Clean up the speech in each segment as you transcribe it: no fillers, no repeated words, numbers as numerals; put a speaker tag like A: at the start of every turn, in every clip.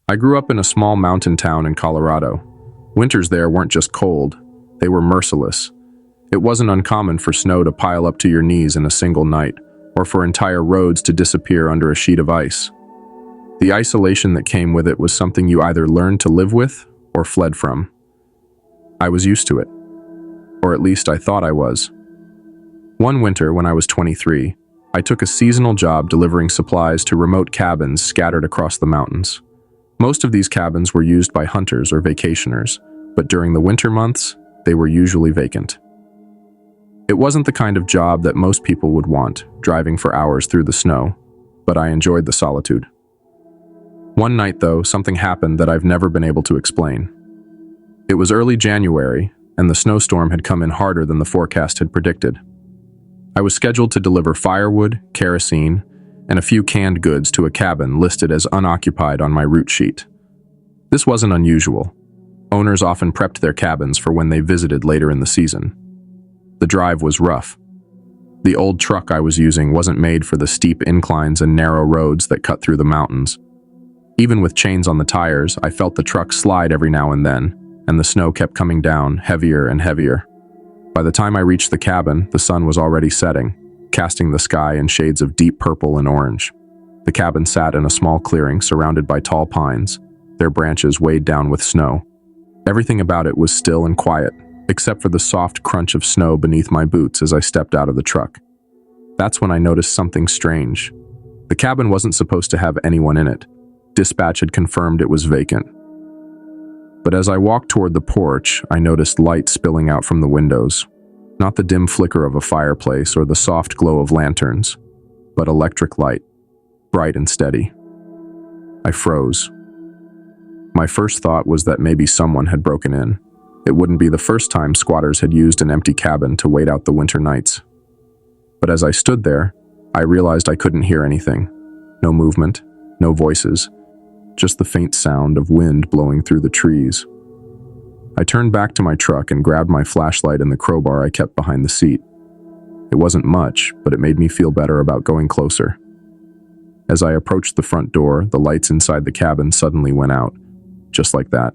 A: I grew up in a small mountain town in Colorado. Winters there weren't just cold, they were merciless. It wasn't uncommon for snow to pile up to your knees in a single night, or for entire roads to disappear under a sheet of ice. The isolation that came with it was something you either learned to live with or fled from. I was used to it, or at least I thought I was. One winter, when I was 23, I took a seasonal job delivering supplies to remote cabins scattered across the mountains. Most of these cabins were used by hunters or vacationers, but during the winter months, they were usually vacant. It wasn't the kind of job that most people would want, driving for hours through the snow, but I enjoyed the solitude. One night, though, something happened that I've never been able to explain. It was early January, and the snowstorm had come in harder than the forecast had predicted. I was scheduled to deliver firewood, kerosene, and a few canned goods to a cabin listed as unoccupied on my route sheet. This wasn't unusual. Owners often prepped their cabins for when they visited later in the season. The drive was rough. The old truck I was using wasn't made for the steep inclines and narrow roads that cut through the mountains. Even with chains on the tires, I felt the truck slide every now and then, and the snow kept coming down heavier and heavier. By the time I reached the cabin, the sun was already setting, casting the sky in shades of deep purple and orange. The cabin sat in a small clearing surrounded by tall pines, their branches weighed down with snow. Everything about it was still and quiet, except for the soft crunch of snow beneath my boots as I stepped out of the truck. That's when I noticed something strange. The cabin wasn't supposed to have anyone in it. Dispatch had confirmed it was vacant. But as I walked toward the porch, I noticed light spilling out from the windows. Not the dim flicker of a fireplace or the soft glow of lanterns, but electric light, bright and steady. I froze. My first thought was that maybe someone had broken in. It wouldn't be the first time squatters had used an empty cabin to wait out the winter nights. But as I stood there, I realized I couldn't hear anything. No movement, no voices, just the faint sound of wind blowing through the trees. I turned back to my truck and grabbed my flashlight and the crowbar I kept behind the seat. It wasn't much, but it made me feel better about going closer. As I approached the front door, the lights inside the cabin suddenly went out, just like that.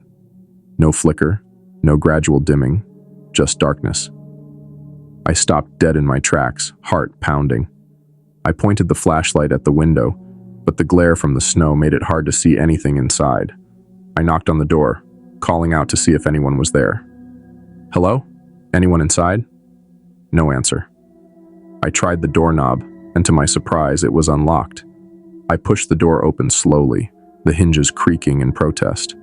A: No flicker, no gradual dimming, just darkness. I stopped dead in my tracks, heart pounding. I pointed the flashlight at the window, but the glare from the snow made it hard to see anything inside. I knocked on the door, calling out to see if anyone was there. "Hello? Anyone inside?" No answer. I tried the doorknob, and to my surprise, it was unlocked. I pushed the door open slowly, the hinges creaking in protest.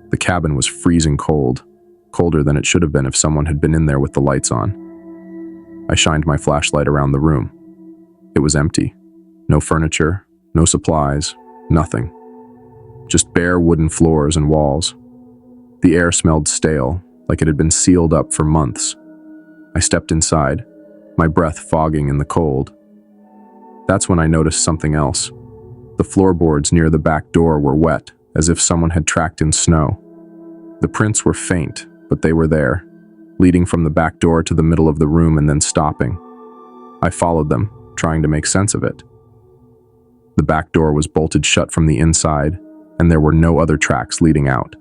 A: The cabin was freezing cold, colder than it should have been if someone had been in there with the lights on. I shined my flashlight around the room. It was empty. No furniture, no supplies, nothing. Just bare wooden floors and walls. The air smelled stale, like it had been sealed up for months. I stepped inside, my breath fogging in the cold. That's when I noticed something else. The floorboards near the back door were wet, as if someone had tracked in snow. The prints were faint, but they were there, leading from the back door to the middle of the room and then stopping. I followed them, trying to make sense of it. The back door was bolted shut from the inside, and there were no other tracks leading out.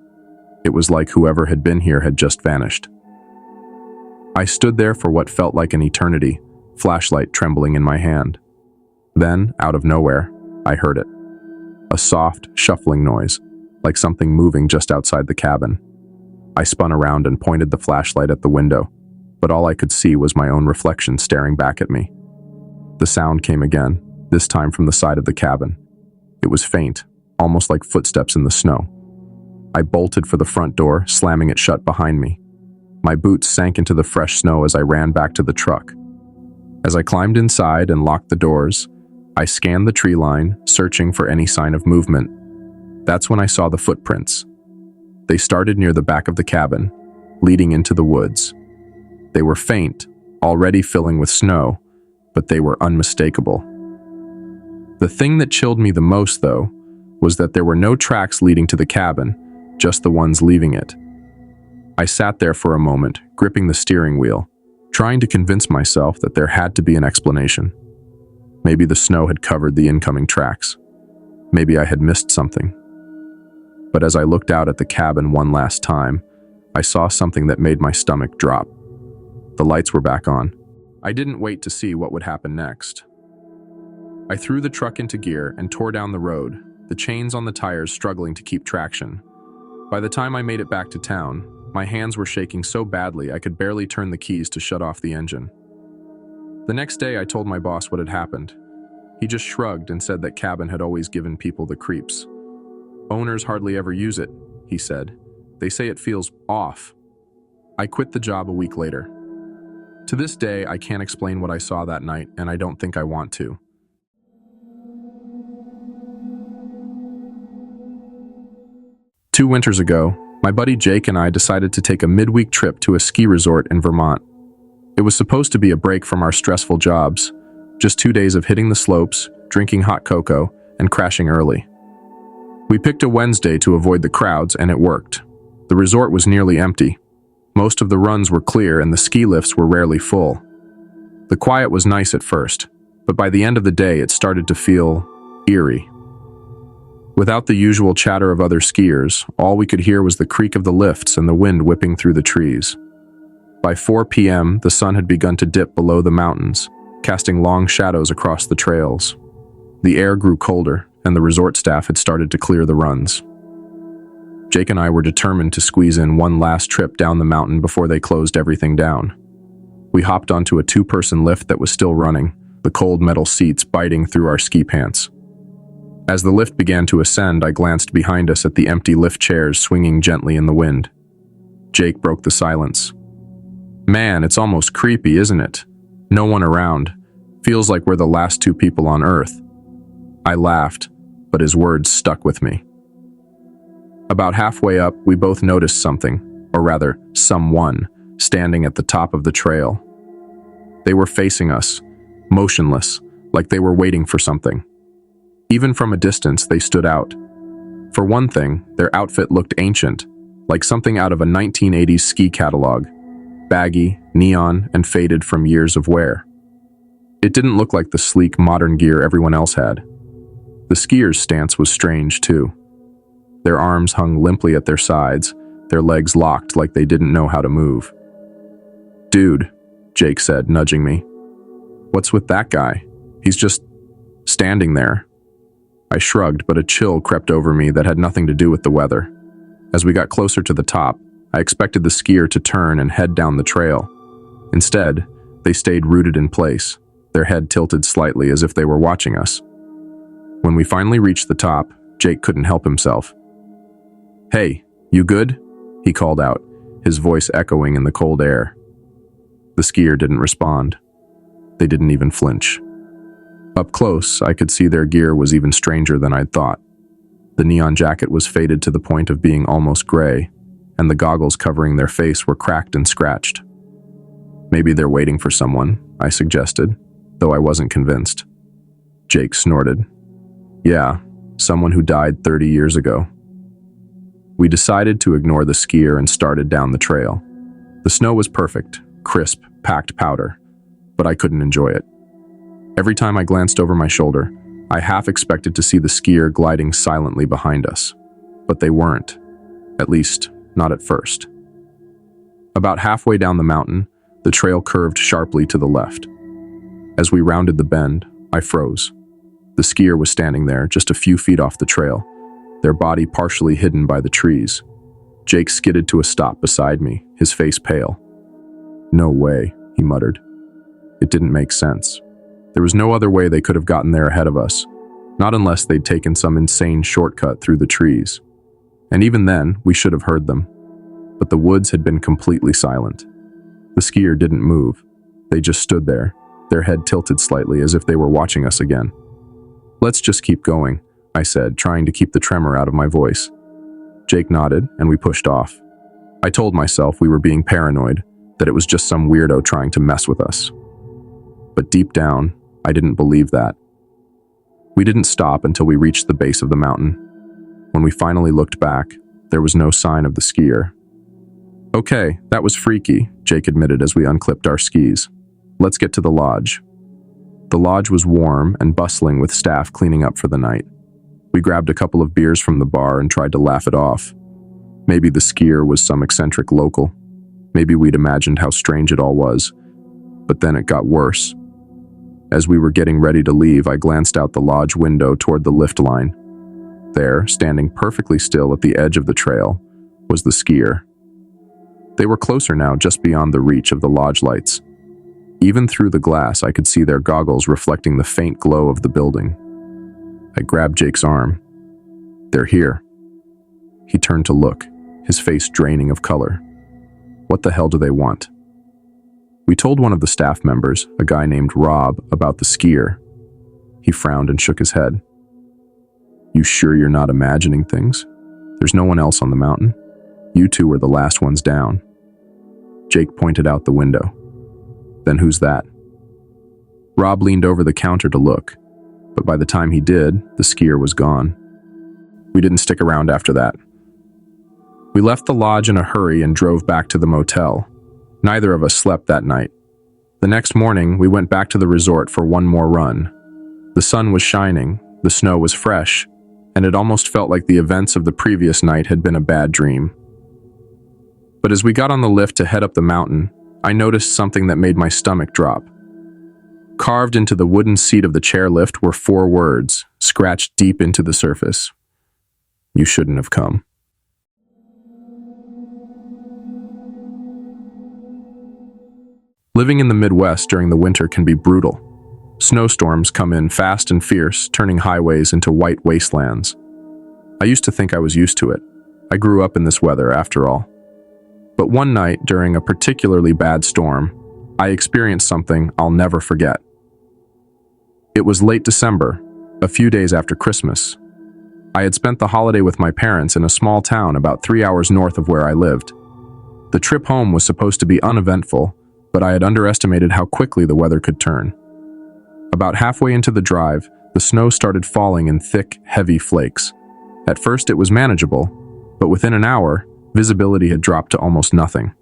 A: It was like whoever had been here had just vanished. I stood there for what felt like an eternity, flashlight trembling in my hand. Then, out of nowhere, I heard it. A soft, shuffling noise, like something moving just outside the cabin. I spun around and pointed the flashlight at the window, but all I could see was my own reflection staring back at me. The sound came again, this time from the side of the cabin. It was faint, almost like footsteps in the snow. I bolted for the front door, slamming it shut behind me. My boots sank into the fresh snow as I ran back to the truck. As I climbed inside and locked the doors, I scanned the tree line, searching for any sign of movement. That's when I saw the footprints. They started near the back of the cabin, leading into the woods. They were faint, already filling with snow, but they were unmistakable. The thing that chilled me the most, though, was that there were no tracks leading to the cabin, just the ones leaving it. I sat there for a moment, gripping the steering wheel, trying to convince myself that there had to be an explanation. Maybe the snow had covered the incoming tracks. Maybe I had missed something. but as I looked out at the cabin one last time, I saw something that made my stomach drop. The lights were back on. I didn't wait to see what would happen next. I threw the truck into gear and tore down the road, the chains on the tires struggling to keep traction. By the time I made it back to town, my hands were shaking so badly I could barely turn the keys to shut off the engine. The next day I told my boss what had happened. He just shrugged and said that cabin had always given people the creeps. Owners hardly ever use it, he said. They say it feels off. I quit the job a week later. To this day, I can't explain what I saw that night, and I don't think I want to. Two winters ago, my buddy Jake and I decided to take a midweek trip to a ski resort in Vermont. It was supposed to be a break from our stressful jobs, just 2 days of hitting the slopes, drinking hot cocoa, and crashing early. We picked a Wednesday to avoid the crowds, and it worked. The resort was nearly empty. Most of the runs were clear and the ski lifts were rarely full. The quiet was nice at first, but by the end of the day it started to feel eerie. Without the usual chatter of other skiers, all we could hear was the creak of the lifts and the wind whipping through the trees. By 4 p.m., the sun had begun to dip below the mountains, casting long shadows across the trails. The air grew colder, and the resort staff had started to clear the runs. Jake and I were determined to squeeze in one last trip down the mountain before they closed everything down. We hopped onto a 2-person lift that was still running, the cold metal seats biting through our ski pants. As the lift began to ascend, I glanced behind us at the empty lift chairs swinging gently in the wind. Jake broke the silence. "Man, it's almost creepy, isn't it? No one around. Feels like we're the last 2 people on Earth." I laughed, but his words stuck with me. About halfway up, we both noticed something, or rather, someone, standing at the top of the trail. They were facing us, motionless, like they were waiting for something. Even from a distance, they stood out. For one thing, their outfit looked ancient, like something out of a 1980s ski catalog, baggy, neon, and faded from years of wear. It didn't look like the sleek, modern gear everyone else had. The skiers' stance was strange, too. Their arms hung limply at their sides, their legs locked like they didn't know how to move. "Dude," Jake said, nudging me. "What's with that guy? He's just standing there." I shrugged, but a chill crept over me that had nothing to do with the weather. As we got closer to the top, I expected the skier to turn and head down the trail. Instead, they stayed rooted in place, their head tilted slightly as if they were watching us. When we finally reached the top, Jake couldn't help himself. "Hey, you good?" he called out, his voice echoing in the cold air. The skier didn't respond. They didn't even flinch. Up close, I could see their gear was even stranger than I'd thought. The neon jacket was faded to the point of being almost gray, and the goggles covering their face were cracked and scratched. "Maybe they're waiting for someone," I suggested, though I wasn't convinced. Jake snorted. "Yeah, someone who died 30 years ago." We decided to ignore the skier and started down the trail. The snow was perfect, crisp, packed powder, but I couldn't enjoy it. Every time I glanced over my shoulder, I half expected to see the skier gliding silently behind us. But they weren't. At least, not at first. About halfway down the mountain, the trail curved sharply to the left. As we rounded the bend, I froze. The skier was standing there, just a few feet off the trail, their body partially hidden by the trees. Jake skidded to a stop beside me, his face pale. "No way," he muttered. It didn't make sense. There was no other way they could have gotten there ahead of us, not unless they'd taken some insane shortcut through the trees. And even then, we should have heard them. But the woods had been completely silent. The skier didn't move. They just stood there, their head tilted slightly as if they were watching us again. "Let's just keep going," I said, trying to keep the tremor out of my voice. Jake nodded, and we pushed off. I told myself we were being paranoid, that it was just some weirdo trying to mess with us. But deep down, I didn't believe that. We didn't stop until we reached the base of the mountain. When we finally looked back, there was no sign of the skier. "Okay, that was freaky," Jake admitted as we unclipped our skis. "Let's get to the lodge." The lodge was warm and bustling with staff cleaning up for the night. We grabbed a couple of beers from the bar and tried to laugh it off. Maybe the skier was some eccentric local. Maybe we'd imagined how strange it all was. But then it got worse. As we were getting ready to leave, I glanced out the lodge window toward the lift line. There, standing perfectly still at the edge of the trail, was the skier. They were closer now, just beyond the reach of the lodge lights. Even through the glass, I could see their goggles reflecting the faint glow of the building. I grabbed Jake's arm. "They're here." He turned to look, his face draining of color. "What the hell do they want?" We told one of the staff members, a guy named Rob, about the skier. He frowned and shook his head. "You sure you're not imagining things? There's no one else on the mountain. You two were the last ones down." Jake pointed out the window. "Then who's that?" Rob leaned over the counter to look, but by the time he did, the skier was gone. We didn't stick around after that. We left the lodge in a hurry and drove back to the motel. Neither of us slept that night. The next morning, we went back to the resort for one more run. The sun was shining, the snow was fresh, and it almost felt like the events of the previous night had been a bad dream. But as we got on the lift to head up the mountain, I noticed something that made my stomach drop. Carved into the wooden seat of the chairlift were 4 words, scratched deep into the surface. "You shouldn't have come." Living in the Midwest during the winter can be brutal. Snowstorms come in fast and fierce, turning highways into white wastelands. I used to think I was used to it. I grew up in this weather, after all. But one night, during a particularly bad storm, I experienced something I'll never forget. It was late December, a few days after Christmas. I had spent the holiday with my parents in a small town about 3 hours north of where I lived. The trip home was supposed to be uneventful, but I had underestimated how quickly the weather could turn. About halfway into the drive, the snow started falling in thick, heavy flakes. At first it was manageable, but within an hour, visibility had dropped to almost nothing.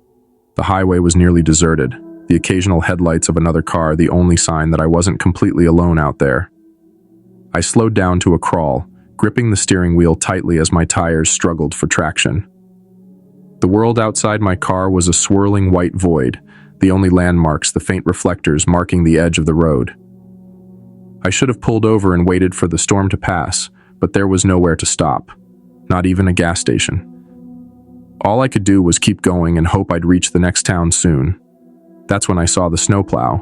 A: The highway was nearly deserted, the occasional headlights of another car the only sign that I wasn't completely alone out there. I slowed down to a crawl, gripping the steering wheel tightly as my tires struggled for traction. The world outside my car was a swirling white void, the only landmarks the faint reflectors marking the edge of the road. I should have pulled over and waited for the storm to pass, but there was nowhere to stop, not even a gas station. All I could do was keep going and hope I'd reach the next town soon. That's when I saw the snowplow.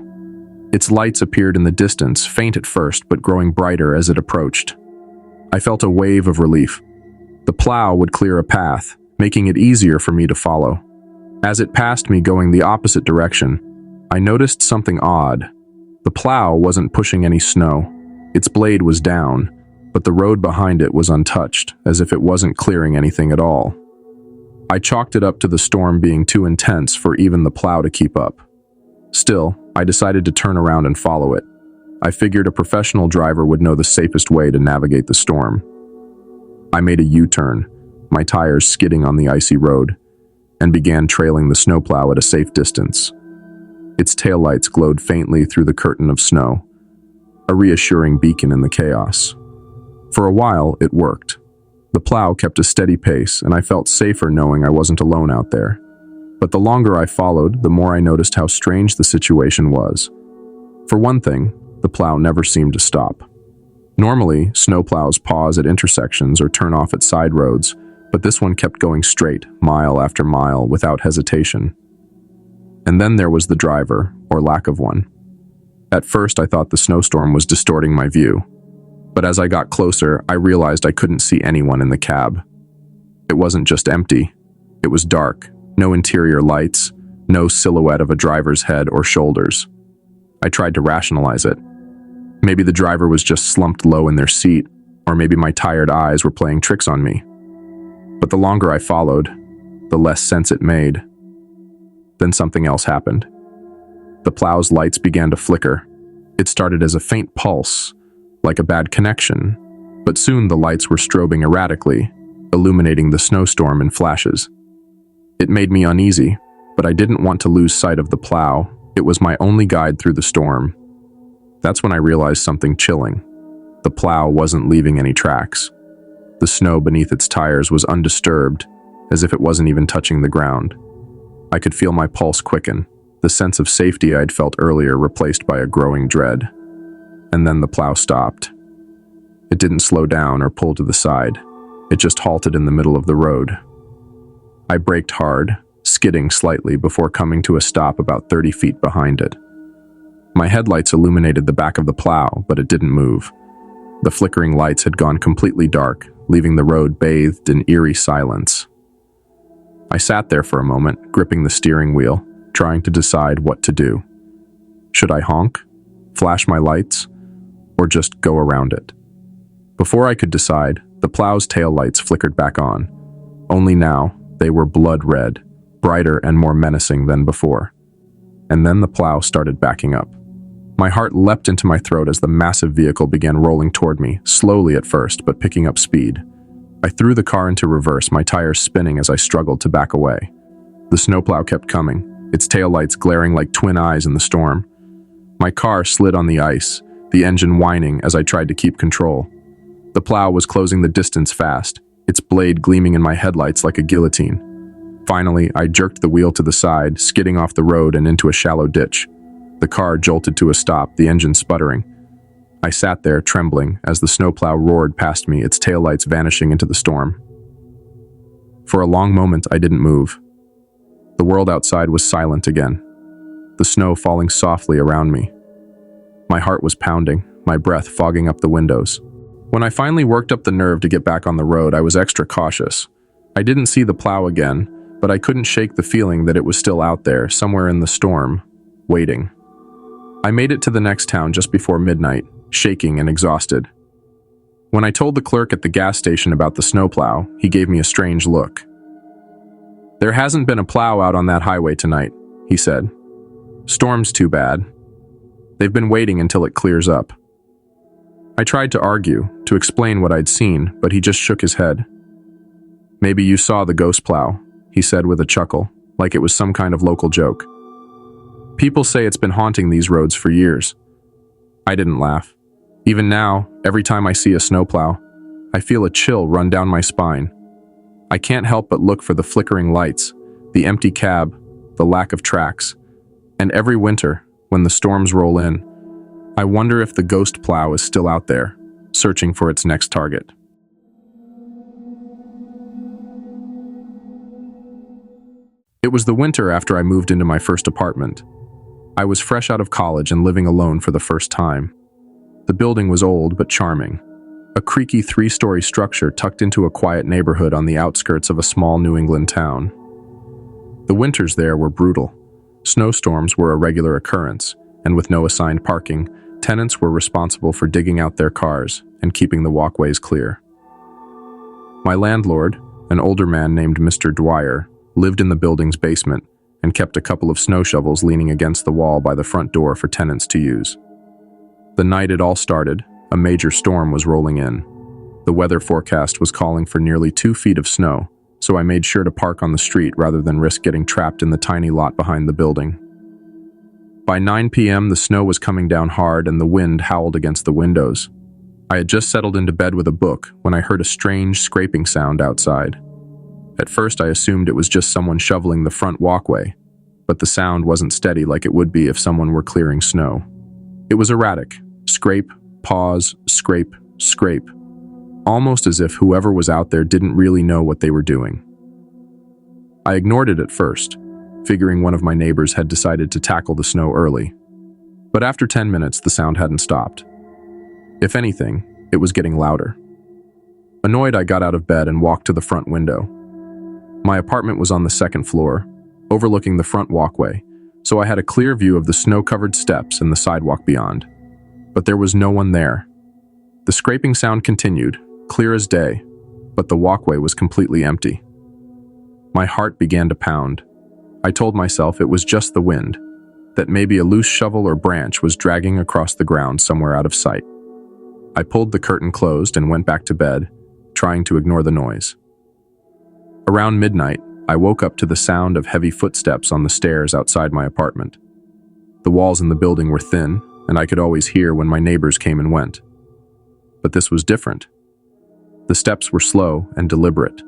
A: Its lights appeared in the distance, faint at first but growing brighter as it approached. I felt a wave of relief. The plow would clear a path, making it easier for me to follow. As it passed me going the opposite direction, I noticed something odd. The plow wasn't pushing any snow. Its blade was down, but the road behind it was untouched, as if it wasn't clearing anything at all. I chalked it up to the storm being too intense for even the plow to keep up. Still, I decided to turn around and follow it. I figured a professional driver would know the safest way to navigate the storm. I made a U-turn, my tires skidding on the icy road, and began trailing the snowplow at a safe distance. Its taillights glowed faintly through the curtain of snow, a reassuring beacon in the chaos. For a while, it worked. The plow kept a steady pace, and I felt safer knowing I wasn't alone out there. But the longer I followed, the more I noticed how strange the situation was. For one thing, the plow never seemed to stop. Normally, snowplows pause at intersections or turn off at side roads, but this one kept going straight, mile after mile, without hesitation. And then there was the driver, or lack of one. At first, I thought the snowstorm was distorting my view. But as I got closer, I realized I couldn't see anyone in the cab. It wasn't just empty. It was dark, no interior lights, no silhouette of a driver's head or shoulders. I tried to rationalize it. Maybe the driver was just slumped low in their seat, or maybe my tired eyes were playing tricks on me. But the longer I followed, the less sense it made. Then something else happened. The plow's lights began to flicker. It started as a faint pulse, like a bad connection, but soon the lights were strobing erratically, illuminating the snowstorm in flashes. It made me uneasy, but I didn't want to lose sight of the plow. It was my only guide through the storm. That's when I realized something chilling. The plow wasn't leaving any tracks. The snow beneath its tires was undisturbed, as if it wasn't even touching the ground. I could feel my pulse quicken, the sense of safety I'd felt earlier replaced by a growing dread. And then the plow stopped. It didn't slow down or pull to the side. It just halted in the middle of the road. I braked hard, skidding slightly before coming to a stop about 30 feet behind it. My headlights illuminated the back of the plow, but it didn't move. The flickering lights had gone completely dark, leaving the road bathed in eerie silence. I sat there for a moment, gripping the steering wheel, trying to decide what to do. Should I honk, flash my lights, or just go around it? Before I could decide, the plow's taillights flickered back on. Only now, they were blood red, brighter and more menacing than before. And then the plow started backing up. My heart leapt into my throat as the massive vehicle began rolling toward me, slowly at first, but picking up speed. I threw the car into reverse, my tires spinning as I struggled to back away. The snowplow kept coming, its taillights glaring like twin eyes in the storm. My car slid on the ice, the engine whining as I tried to keep control. The plow was closing the distance fast, its blade gleaming in my headlights like a guillotine. Finally, I jerked the wheel to the side, skidding off the road and into a shallow ditch. The car jolted to a stop, the engine sputtering. I sat there, trembling, as the snowplow roared past me, its taillights vanishing into the storm. For a long moment, I didn't move. The world outside was silent again, the snow falling softly around me. My heart was pounding, my breath fogging up the windows. When I finally worked up the nerve to get back on the road, I was extra cautious. I didn't see the plow again, but I couldn't shake the feeling that it was still out there, somewhere in the storm, waiting. I made it to the next town just before midnight, shaking and exhausted. When I told the clerk at the gas station about the snowplow, he gave me a strange look. "There hasn't been a plow out on that highway tonight," he said. "Storm's too bad. They've been waiting until it clears up." I tried to argue, to explain what I'd seen, but he just shook his head. "Maybe you saw the ghost plow," he said with a chuckle, like it was some kind of local joke. "People say it's been haunting these roads for years." I didn't laugh. Even now, every time I see a snowplow, I feel a chill run down my spine. I can't help but look for the flickering lights, the empty cab, the lack of tracks. And every winter, when the storms roll in, I wonder if the ghost plow is still out there, searching for its next target. It was the winter after I moved into my first apartment. I was fresh out of college and living alone for the first time. The building was old but charming, a creaky 3-story structure tucked into a quiet neighborhood on the outskirts of a small New England town. The winters there were brutal. Snowstorms were a regular occurrence, and with no assigned parking, tenants were responsible for digging out their cars and keeping the walkways clear. My landlord, an older man named Mr. Dwyer, lived in the building's basement and kept a couple of snow shovels leaning against the wall by the front door for tenants to use. The night it all started, a major storm was rolling in. The weather forecast was calling for nearly 2 feet of snow, so I made sure to park on the street rather than risk getting trapped in the tiny lot behind the building. By 9 p.m., the snow was coming down hard and the wind howled against the windows. I had just settled into bed with a book when I heard a strange scraping sound outside. At first, I assumed it was just someone shoveling the front walkway, but the sound wasn't steady like it would be if someone were clearing snow. It was erratic. Scrape, pause, scrape, scrape. Almost as if whoever was out there didn't really know what they were doing. I ignored it at first, figuring one of my neighbors had decided to tackle the snow early. But after 10 minutes, the sound hadn't stopped. If anything, it was getting louder. Annoyed, I got out of bed and walked to the front window. My apartment was on the second floor, overlooking the front walkway, so I had a clear view of the snow-covered steps and the sidewalk beyond. But there was no one there. The scraping sound continued, clear as day, but the walkway was completely empty. My heart began to pound. I told myself it was just the wind, that maybe a loose shovel or branch was dragging across the ground somewhere out of sight. I pulled the curtain closed and went back to bed, trying to ignore the noise. Around midnight, I woke up to the sound of heavy footsteps on the stairs outside my apartment. The walls in the building were thin, and I could always hear when my neighbors came and went. But this was different. The steps were slow and deliberate,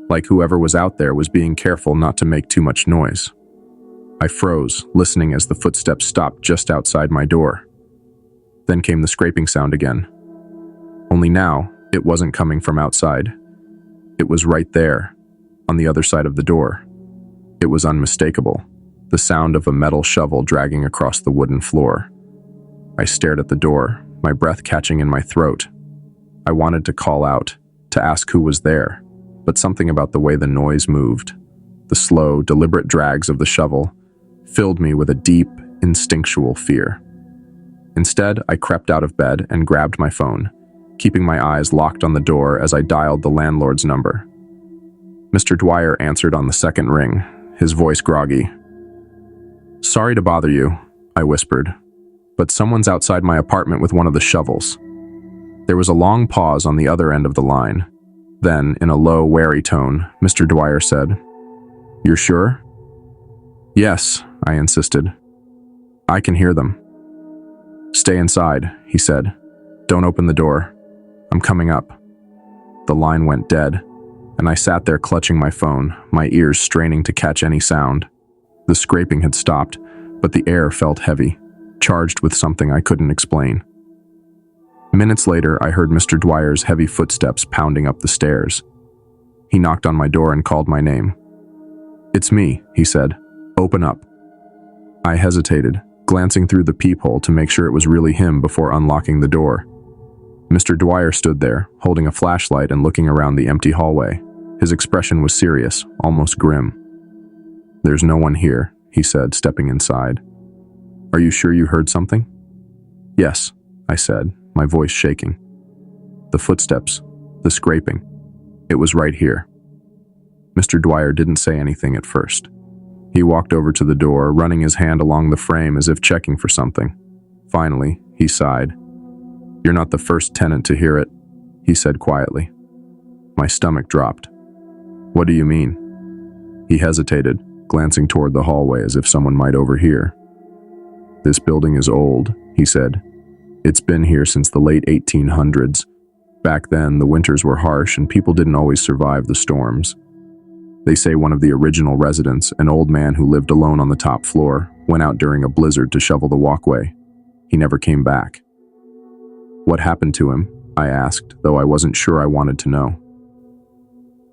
A: like whoever was out there was being careful not to make too much noise. I froze, listening as the footsteps stopped just outside my door. Then came the scraping sound again. Only now, it wasn't coming from outside. It was right there, on the other side of the door. It was unmistakable, the sound of a metal shovel dragging across the wooden floor. I stared at the door, my breath catching in my throat. I wanted to call out, to ask who was there, but something about the way the noise moved, the slow, deliberate drags of the shovel, filled me with a deep, instinctual fear. Instead, I crept out of bed and grabbed my phone, keeping my eyes locked on the door as I dialed the landlord's number. Mr. Dwyer answered on the second ring, his voice groggy. "Sorry to bother you," I whispered, "but someone's outside my apartment with one of the shovels." There was a long pause on the other end of the line. Then, in a low, wary tone, Mr. Dwyer said, "You're sure?" "Yes," I insisted. "I can hear them." "Stay inside," he said. "Don't open the door. I'm coming up." The line went dead, and I sat there clutching my phone, my ears straining to catch any sound. The scraping had stopped, but the air felt heavy, charged with something I couldn't explain. Minutes later, I heard Mr. Dwyer's heavy footsteps pounding up the stairs. He knocked on my door and called my name. "It's me," he said. "Open up." I hesitated, glancing through the peephole to make sure it was really him before unlocking the door. Mr. Dwyer stood there, holding a flashlight and looking around the empty hallway. His expression was serious, almost grim. "There's no one here," he said, stepping inside. "Are you sure you heard something?" "Yes," I said, my voice shaking. "The footsteps, the scraping. It was right here." Mr. Dwyer didn't say anything at first. He walked over to the door, running his hand along the frame as if checking for something. Finally, he sighed. "You're not the first tenant to hear it," he said quietly. My stomach dropped. "What do you mean?" He hesitated, glancing toward the hallway as if someone might overhear. "This building is old," he said. "It's been here since the late 1800s. Back then, the winters were harsh and people didn't always survive the storms. They say one of the original residents, an old man who lived alone on the top floor, went out during a blizzard to shovel the walkway. He never came back." "What happened to him?" I asked, though I wasn't sure I wanted to know.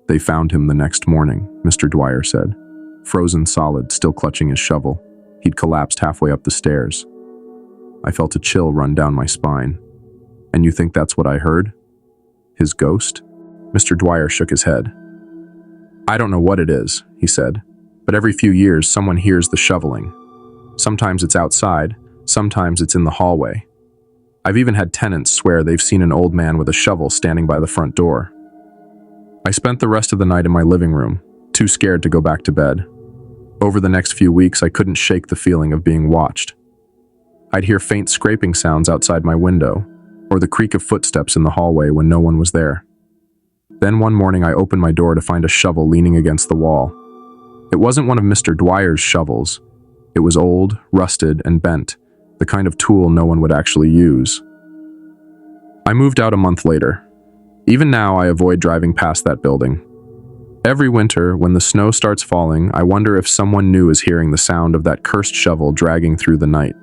A: "They found him the next morning," Mr. Dwyer said. "Frozen solid, still clutching his shovel. He'd collapsed halfway up the stairs." I felt a chill run down my spine. "And you think that's what I heard? His ghost?" Mr. Dwyer shook his head. "I don't know what it is," he said, "but every few years someone hears the shoveling. Sometimes it's outside, sometimes it's in the hallway. I've even had tenants swear they've seen an old man with a shovel standing by the front door." I spent the rest of the night in my living room, too scared to go back to bed. Over the next few weeks, I couldn't shake the feeling of being watched. I'd hear faint scraping sounds outside my window, or the creak of footsteps in the hallway when no one was there. Then one morning I opened my door to find a shovel leaning against the wall. It wasn't one of Mr. Dwyer's shovels. It was old, rusted, and bent, the kind of tool no one would actually use. I moved out a month later. Even now, I avoid driving past that building. Every winter, when the snow starts falling, I wonder if someone new is hearing the sound of that cursed shovel dragging through the night.